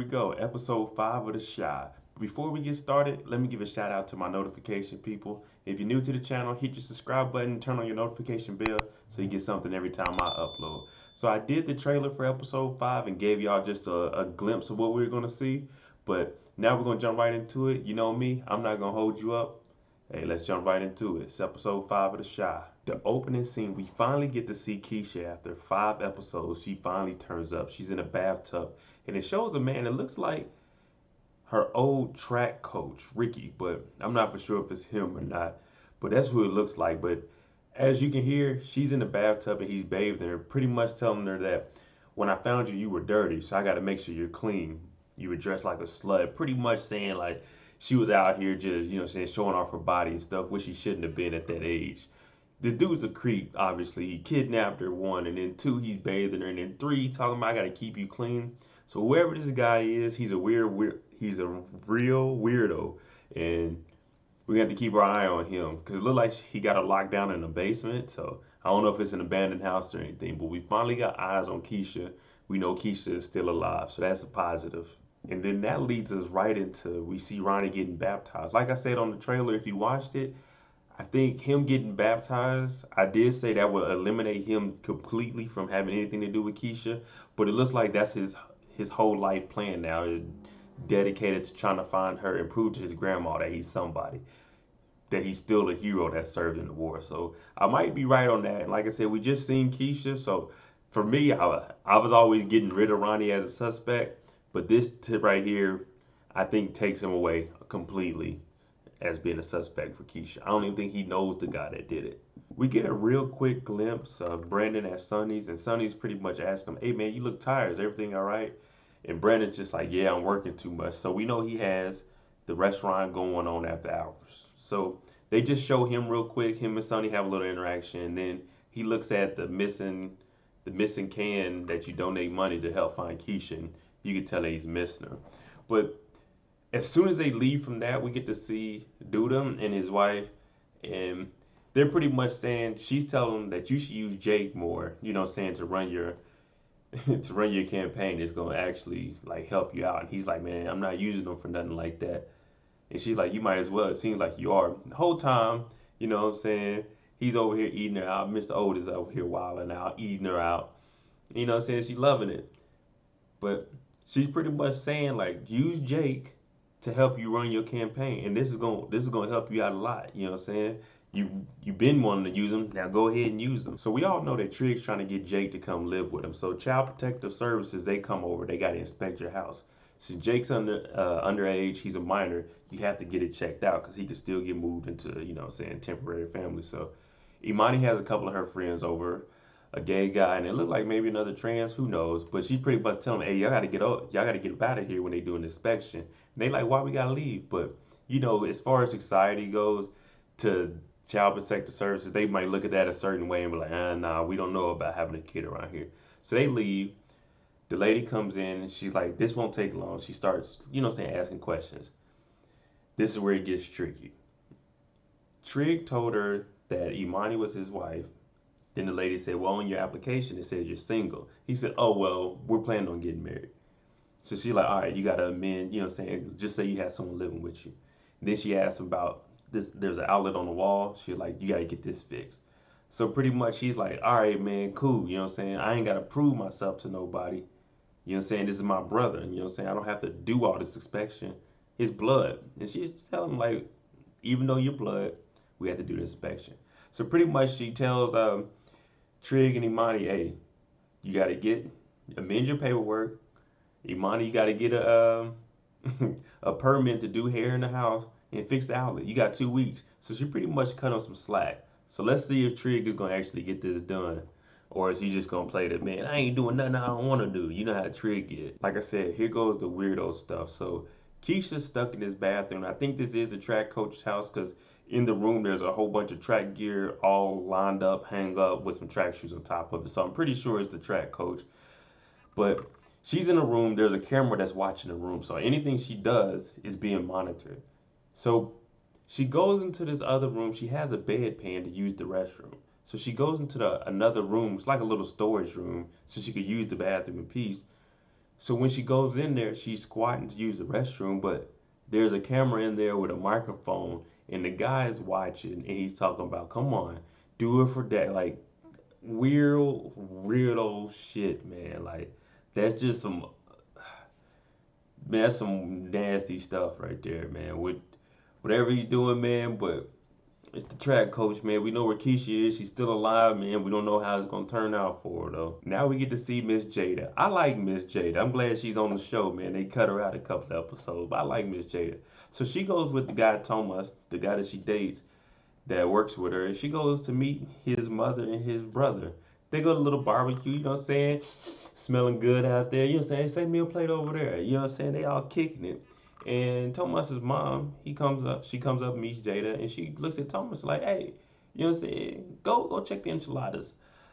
go, episode 5 of The Shy. Before we get started, let me give a shout out to my notification people. If you're new to the channel, hit your subscribe button, turn on your notification bell so you get something every time I upload. So I did the trailer for episode 5 and gave y'all just a glimpse of what we were going to see. But now we're going to jump right into it. You know me, I'm not going to hold you up. Hey, let's jump right into it. It's episode 5 of The Shy. The opening scene, we finally get to see Keisha after 5 episodes. She finally turns up. She's in a bathtub. And it shows a man that looks like her old track coach, Ricky, but I'm not for sure if it's him or not. But that's who it looks like. But as you can hear, she's in the bathtub and he's bathing her, pretty much telling her that when I found you, you were dirty, so I got to make sure you're clean. You were dressed like a slut. Pretty much saying like she was out here just, saying showing off her body and stuff, which she shouldn't have been at that age. The dude's a creep, obviously. He kidnapped her, 1, and then 2, he's bathing her, and then 3, he's talking about I gotta keep you clean. So whoever this guy is, he's a he's a real weirdo, and we have to keep our eye on him because it looked like he got a lockdown in the basement. So I don't know if it's an abandoned house or anything, but we finally got eyes on Keisha. We know Keisha is still alive, so that's a positive. And then that leads us right into we see Ronnie getting baptized. Like I said on the trailer, if you watched it, I think him getting baptized, I did say that would eliminate him completely from having anything to do with Keisha, but it looks like that's his whole life plan now is dedicated to trying to find her and prove to his grandma that he's somebody, that he's still a hero that served in the war. So I might be right on that. And like I said, we just seen Keisha, so for me, I was always getting rid of Ronnie as a suspect, but this tip right here, I think takes him away completely as being a suspect for Keisha. I don't even think he knows the guy that did it. We get a real quick glimpse of Brandon at Sonny's, and Sonny's pretty much asking him, "Hey man, you look tired. Is everything all right?" And Brandon's just like, "Yeah, I'm working too much." So we know he has the restaurant going on after hours. So they just show him real quick. Him and Sonny have a little interaction, and then he looks at the missing can that you donate money to help find Keisha, and you can tell that he's missing her. But as soon as they leave from that, we get to see Duda and his wife, and they're pretty much saying she's telling him that you should use Jake more. Saying to run your to run your campaign is going to actually like help you out. And he's like, man, I'm not using them for nothing like that. And she's like, you might as well. It seems like you are. The whole time, saying he's over here eating her out. Mr. Otis over here wilding out, eating her out. Saying she's loving it. But she's pretty much saying like, use Jake to help you run your campaign, and this is gonna help you out a lot. You know what I'm saying? You've been wanting to use them. Now go ahead and use them. So we all know that Trig's trying to get Jake to come live with him. So Child Protective Services, they come over. They got to inspect your house. Since Jake's underage, he's a minor. You have to get it checked out because he could still get moved into temporary family. So Imani has a couple of her friends over, a gay guy, and it looked like maybe another trans. Who knows? But she pretty much telling them, "Hey, y'all gotta get up out of here when they do an inspection." And they like, "Why we gotta leave?" But as far as society goes, to child protective services, they might look at that a certain way and be like, nah, we don't know about having a kid around here. So they leave. The lady comes in and she's like, "This won't take long." She starts, asking questions. This is where it gets tricky. Trig told her that Imani was his wife. Then the lady said, "Well, on your application it says you're single." He said, "Oh, well, we're planning on getting married." So she's like, "All right, you gotta amend, just say you have someone living with you." And then she asked him about this. There's an outlet on the wall. She's like, "You gotta get this fixed." So pretty much she's like, "All right, man, cool. I ain't gotta prove myself to nobody. This is my brother. I don't have to do all this inspection. His blood." And she's telling him like, even though you're blood, we have to do the inspection. So pretty much she tells Trig and Imani, "Hey, you gotta amend your paperwork. Imani, you gotta get a permit to do hair in the house and fix the outlet. You got 2 weeks." So she pretty much cut on some slack. So let's see if Trig is gonna actually get this done, or is he just gonna play that, "Man, I ain't doing nothing I don't want to do"? You know how Trig get. Like I said, here goes the weirdo stuff. So Keisha's stuck in this bathroom. I think this is the track coach's house because in the room there's a whole bunch of track gear all lined up, hang up with some track shoes on top of it. So I'm pretty sure it's the track coach. But she's in a room, there's a camera that's watching the room. So anything she does is being monitored. So she goes into this other room. She has a bedpan to use the restroom. So she goes into another room. It's like a little storage room, so she could use the bathroom in peace. So when she goes in there, she's squatting to use the restroom, but there's a camera in there with a microphone, and the guy is watching, and he's talking about, "Come on, do it for that." Like weird, weirdo shit, man. Like that's just some, man, that's some nasty stuff right there, man. With whatever he's doing, man. But it's the track coach, man. We know where Keisha is. She's still alive, man. We don't know how it's gonna turn out for her though. Now we get to see Miss Jada. I like Miss Jada. I'm glad she's on the show, man. They cut her out a couple of episodes, but I like Miss Jada. So she goes with the guy Thomas, the guy that she dates, that works with her, and she goes to meet his mother and his brother. They go to a little barbecue, you know what I'm saying? Smelling good out there, you know what I'm saying? Say meal plate over there, you know what I'm saying? They all kicking it. And Thomas's mom, she comes up, meets Jada, and she looks at Thomas like, hey, you know what I'm saying? Go check the enchiladas.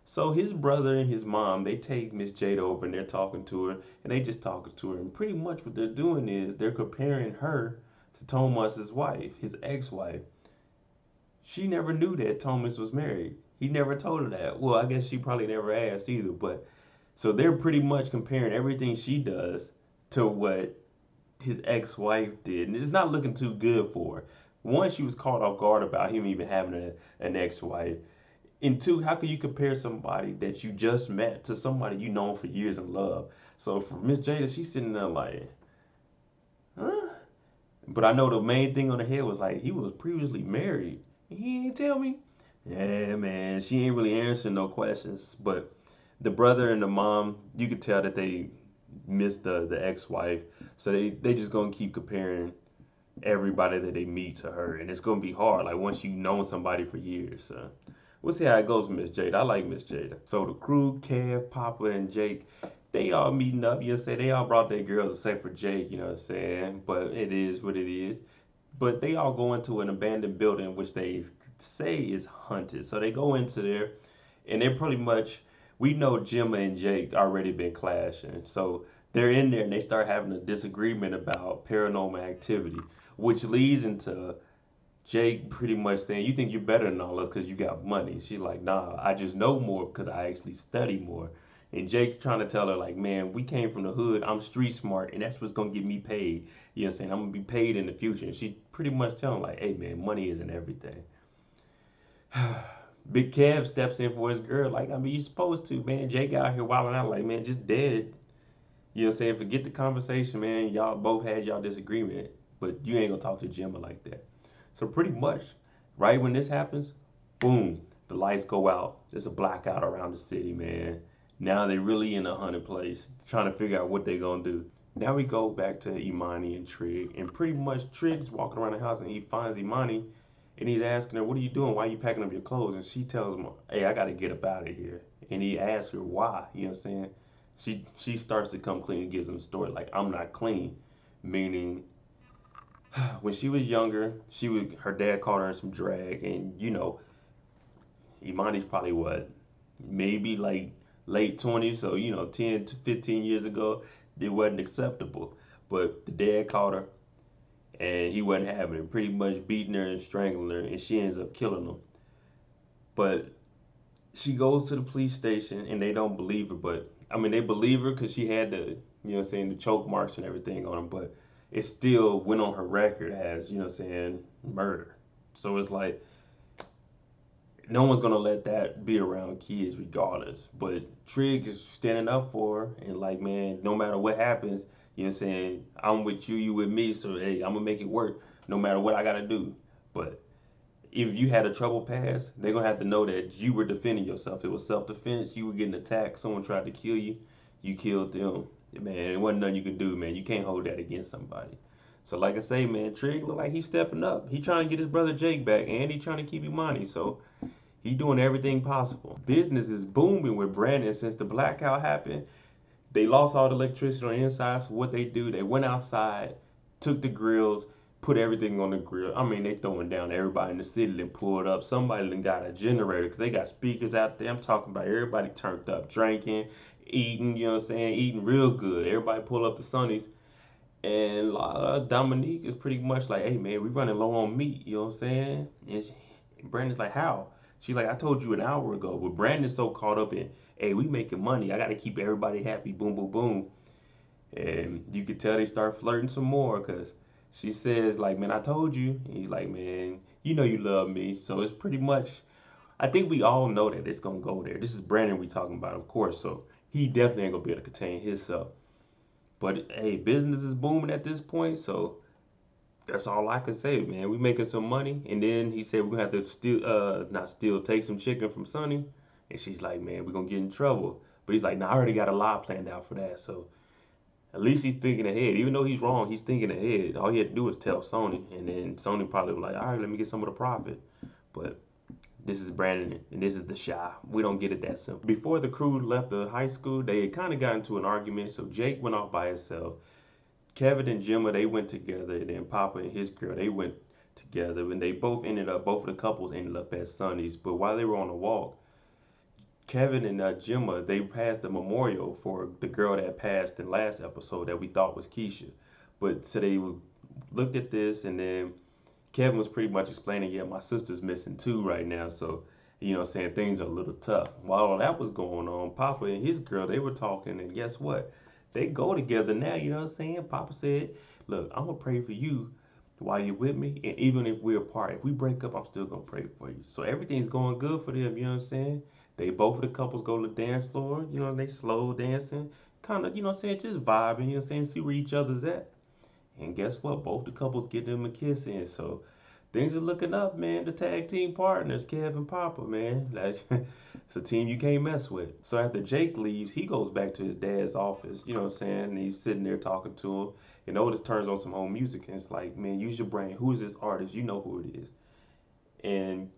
So his brother and his mom, they take Miss Jada over and they're talking to her, and they just talking to her. And pretty much what they're doing is they're comparing her to Thomas's wife, his ex-wife. She never knew that Thomas was married. He never told her that. Well, I guess she probably never asked either. But so they're pretty much comparing everything she does to what his ex-wife did, and it's not looking too good for her. One, she was caught off guard about him even having an ex-wife. And two, how can you compare somebody that you just met to somebody you known for years and love? So for Miss Jada, she's sitting there like, huh? But I know the main thing on her head was like, he was previously married. He didn't tell me. Yeah, man, she ain't really answering no questions. But the brother and the mom, you could tell that they missed the ex-wife. So they just gonna keep comparing everybody that they meet to her, and it's gonna be hard. Like once you've known somebody for years. So we'll see how it goes with Miss Jada. I like Miss Jada. So the crew, Kev, Papa, and Jake, they all meeting up. You know, say they all brought their girls except for Jake. You know what I'm saying? But it is what it is. But they all go into an abandoned building, which they say is haunted. So they go into there, and they're pretty much. We know Gemma and Jake already been clashing, so they're in there and they start having a disagreement about paranormal activity, which leads into Jake pretty much saying, "You think you're better than all of us because you got money." She's like, "Nah, I just know more because I actually study more." And Jake's trying to tell her, like, "Man, we came from the hood. I'm street smart, and that's what's gonna get me paid. You know what I'm saying? I'm gonna be paid in the future." And she pretty much telling him, like, "Hey, man, money isn't everything." Big Kev steps in for his girl, like, I mean, you supposed to, man. Jake out here wilding out, like, man, just dead. You know what I'm saying? Forget the conversation, man. Y'all both had y'all disagreement, but you ain't gonna talk to Gemma like that. So pretty much, right when this happens, boom, the lights go out. There's a blackout around the city, man. Now they really in a haunted place, trying to figure out what they gonna do. Now we go back to Imani and Trig, and pretty much Trig's walking around the house and he finds Imani, and he's asking her, "What are you doing? Why are you packing up your clothes?" And she tells him, "Hey, I gotta get up out of here." And he asks her why. You know what I'm saying? She starts to come clean and gives him a story like, "I'm not clean," meaning when she was younger, her dad caught her in some drag, and you know, Imani's probably what, maybe like late 20s, so you know, 10 to 15 years ago, it wasn't acceptable. But the dad caught her, and he wasn't having it, pretty much beating her and strangling her, and she ends up killing him. But she goes to the police station, and they don't believe her. But I mean, they believe her because she had the, you know, what I'm saying, the choke marks and everything on her. But it still went on her record as, you know, what I'm saying, murder. So it's like no one's gonna let that be around kids regardless. But Trig is standing up for her and like, man, no matter what happens, you know what I'm saying, I'm with you, you with me, so hey, I'm gonna make it work no matter what I gotta do. But if you had a trouble pass, they're gonna have to know that you were defending yourself. It was self-defense, you were getting attacked, someone tried to kill you, you killed them. Man, it wasn't nothing you could do, man. You can't hold that against somebody. So like I say, man, Trig look like he's stepping up. He trying to get his brother Jake back, and he trying to keep him money. So he doing everything possible. Business is booming with Brandon since the blackout happened. They lost all the electricity on the inside, so what they do, they went outside, took the grills, put everything on the grill. I mean, they throwing down everybody in the city and pulled up. Somebody done got a generator because they got speakers out there. I'm talking about everybody turned up, drinking, eating, you know what I'm saying, eating real good. Everybody pull up the Sonny's. And Dominique is pretty much like, "Hey, man, we running low on meat," you know what I'm saying? Brandon's like, "How?" She's like, "I told you an hour ago." But Brandon's so caught up in, "Hey, we making money. I got to keep everybody happy. Boom, boom, boom." And you could tell they start flirting some more because she says, like, man, I told you. And he's like, man, you know you love me. So it's pretty much, I think we all know that it's going to go there. This is Brandon we talking about, of course. So he definitely ain't going to be able to contain himself. But hey, business is booming at this point. So that's all I can say, man. We making some money. And then he said we're going to have to steal, not steal, take some chicken from Sonny. And she's like, man, we're going to get in trouble. But he's like, nah, I already got a lie planned out for that. So at least he's thinking ahead. Even though he's wrong, he's thinking ahead. All he had to do was tell Sonny, and then Sonny probably was like, all right, let me get some of the profit. But this is Brandon, and this is the Shy. We don't get it that simple. Before the crew left the high school, they had kind of got into an argument. So Jake went off by himself. Kevin and Gemma, they went together, and then Papa and his girl, they went together, and they both of the couples ended up at Sonny's. But while they were on the walk, Kevin and Gemma, they passed the memorial for the girl that passed in last episode that we thought was Keisha. But so they looked at this, and then Kevin was pretty much explaining, yeah, my sister's missing too right now. So, you know, saying things are a little tough. While all that was going on, Papa and his girl, they were talking, and guess what? They go together now, you know what I'm saying? Papa said, look, I'm going to pray for you while you're with me, and even if we're apart, if we break up, I'm still going to pray for you. So everything's going good for them, you know what I'm saying? They both of the couples go to the dance floor, you know, they slow dancing, kind of, you know what I'm saying, just vibing, you know what I'm saying, see where each other's at. And guess what? Both the couples get them a kiss in. So things are looking up, man. The tag team partners, Kev and Papa, man. It's a team you can't mess with. So after Jake leaves, he goes back to his dad's office, you know what I'm saying? And he's sitting there talking to him. And Otis turns on some home music and it's like, man, use your brain. Who is this artist? You know who it is. And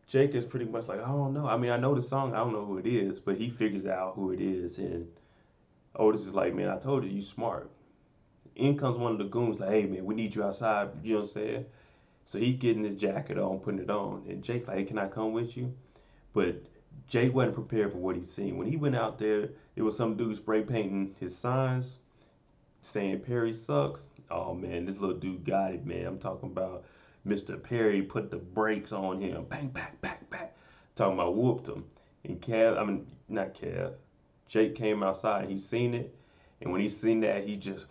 Jake is pretty much like, I don't know. I mean, I know the song, I don't know who it is, but he figures out who it is. And Otis is like, man, I told you, you smart. In comes one of the goons, like, hey, man, we need you outside. You know what I'm saying? So he's getting his jacket on, putting it on. And Jake's like, hey, can I come with you? But Jake wasn't prepared for what he seen. When he went out there, it was some dude spray painting his signs saying Perry sucks. Oh, man, this little dude got it, man. I'm talking about Mr. Perry put the brakes on him. Bang, bang, bang, bang. Talking about whooped him. And not Kev. Jake came outside and he seen it. And when he seen that, he just,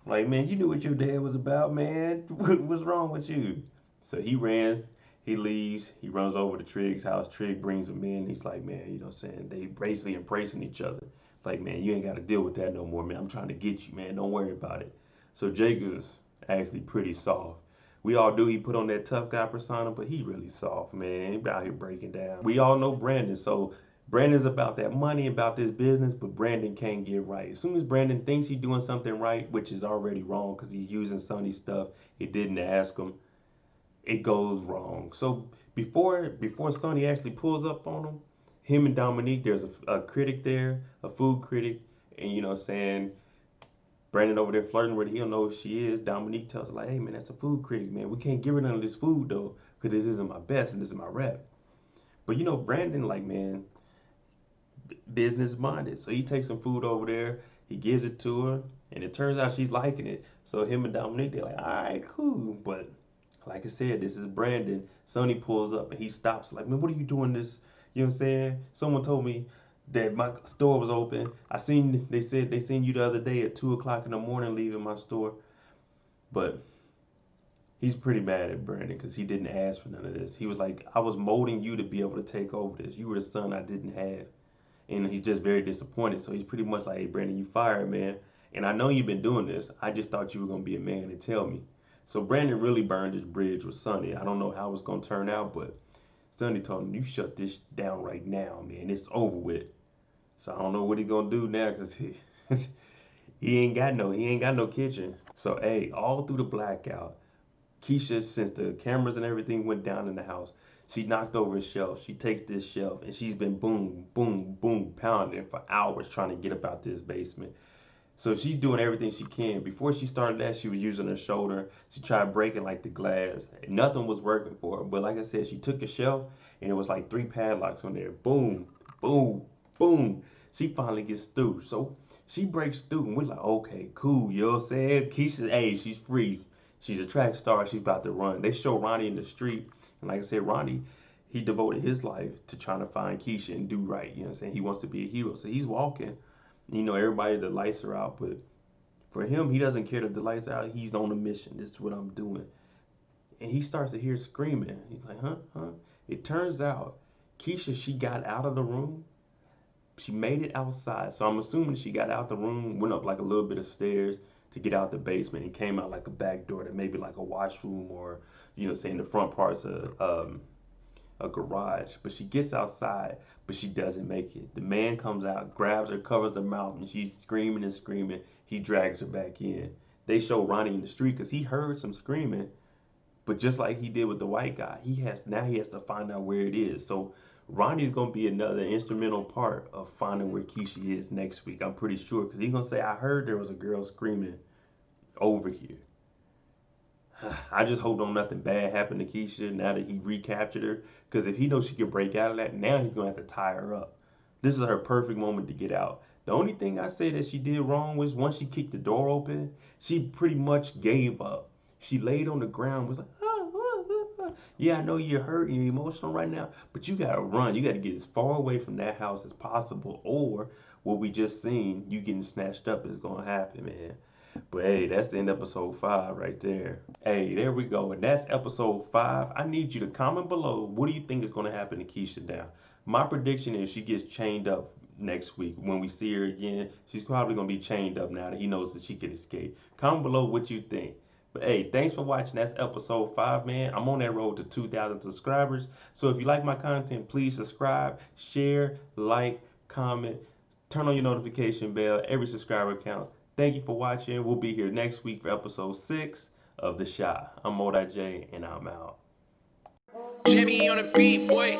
like, man, you knew what your dad was about, man. What's wrong with you? So he ran, he leaves, he runs over to Trig's house. Trig brings him in. He's like, man, you know what I'm saying? They basically embracing each other. Like, man, you ain't got to deal with that no more, man. I'm trying to get you, man. Don't worry about it. So Jake is actually pretty soft. We all do. He put on that tough guy persona, but he really soft, man. He out here breaking down. We all know Brandon, so Brandon's about that money, about this business, but Brandon can't get right. As soon as Brandon thinks he's doing something right, which is already wrong because he's using Sonny's stuff, he didn't ask him, it goes wrong. So before Sonny actually pulls up on him and Dominique, there's a critic there, a food critic, and you know what I'm saying, Brandon over there flirting with her, he don't know who she is. Dominique tells her like, hey man, that's a food critic, man. We can't give her none of this food though, because this isn't my best and this is my rep. But you know, Brandon, like, man, business minded. So he takes some food over there, he gives it to her, and it turns out she's liking it. So him and Dominique, they're like, all right, cool. But like I said, this is Brandon. Sonny pulls up and he stops, like, man, what are you doing this? You know what I'm saying? Someone told me that my store was open. They said they seen you the other day at 2 o'clock in the morning leaving my store. But he's pretty mad at Brandon because he didn't ask for none of this. He was like, I was molding you to be able to take over this. You were the son I didn't have. And he's just very disappointed. So he's pretty much like, hey, Brandon, you fired, man. And I know you've been doing this. I just thought you were going to be a man and tell me. So Brandon really burned his bridge with Sonny. I don't know how it's going to turn out, but Sonny told him, you shut this down right now, man. It's over with. So I don't know what he's going to do now because he ain't got no kitchen. So, hey, all through the blackout, Keisha, since the cameras and everything went down in the house, she knocked over a shelf. She takes this shelf and she's been boom, boom, boom, pounding for hours trying to get up out this basement. So she's doing everything she can. Before she started that, she was using her shoulder. She tried breaking like the glass. Nothing was working for her. But like I said, she took a shelf and it was like 3 padlocks on there. Boom, boom, boom. She finally gets through. So she breaks through and we're like, okay, cool. You know what I'm saying? Keisha, hey, she's free. She's a track star. She's about to run. They show Ronnie in the street. And like I said, Ronnie, he devoted his life to trying to find Keisha and do right. You know what I'm saying? He wants to be a hero. So he's walking. You know, everybody, the lights are out, but for him, he doesn't care that the lights are out. He's on a mission. This is what I'm doing. And he starts to hear screaming. He's like, huh, huh. It turns out Keisha, she got out of the room. She made it outside. So I'm assuming she got out the room, went up like a little bit of stairs to get out the basement, and came out like a back door that maybe like a washroom or, you know, saying the front parts of a garage. But she gets outside, but she doesn't make it. The man comes out, grabs her, covers her mouth, and she's screaming and screaming. He drags her back in. They show Ronnie in the street because he heard some screaming, but just like he did with the white guy, he has to find out where it is. So Ronnie's gonna be another instrumental part of finding where Keisha is next week. I'm pretty sure because he's gonna say, "I heard there was a girl screaming over here." I just hope don't nothing bad happen to Keisha now that he recaptured her. Because if he knows she can break out of that, now he's gonna have to tie her up. This is her perfect moment to get out. The only thing I say that she did wrong was once she kicked the door open, she pretty much gave up. She laid on the ground, was like, yeah, I know you're hurt and you're emotional right now, but you gotta run. You gotta get as far away from that house as possible, or what we just seen, you getting snatched up is gonna happen, man. But hey, that's the end of episode 5 right there. Hey, there we go. And that's episode 5. I need you to comment below. What do you think is going to happen to Keisha now? My prediction is she gets chained up next week. When we see her again, she's probably going to be chained up now that he knows that she can escape. Comment below what you think. But hey, thanks for watching. That's episode 5, man. I'm on that road to 2,000 subscribers. So if you like my content, please subscribe, share, like, comment, turn on your notification bell. Every subscriber counts. Thank you for watching. We'll be here next week for episode 6 of The Shy. I'm MoedotJ, and I'm out. Jimmy on the beat, boy.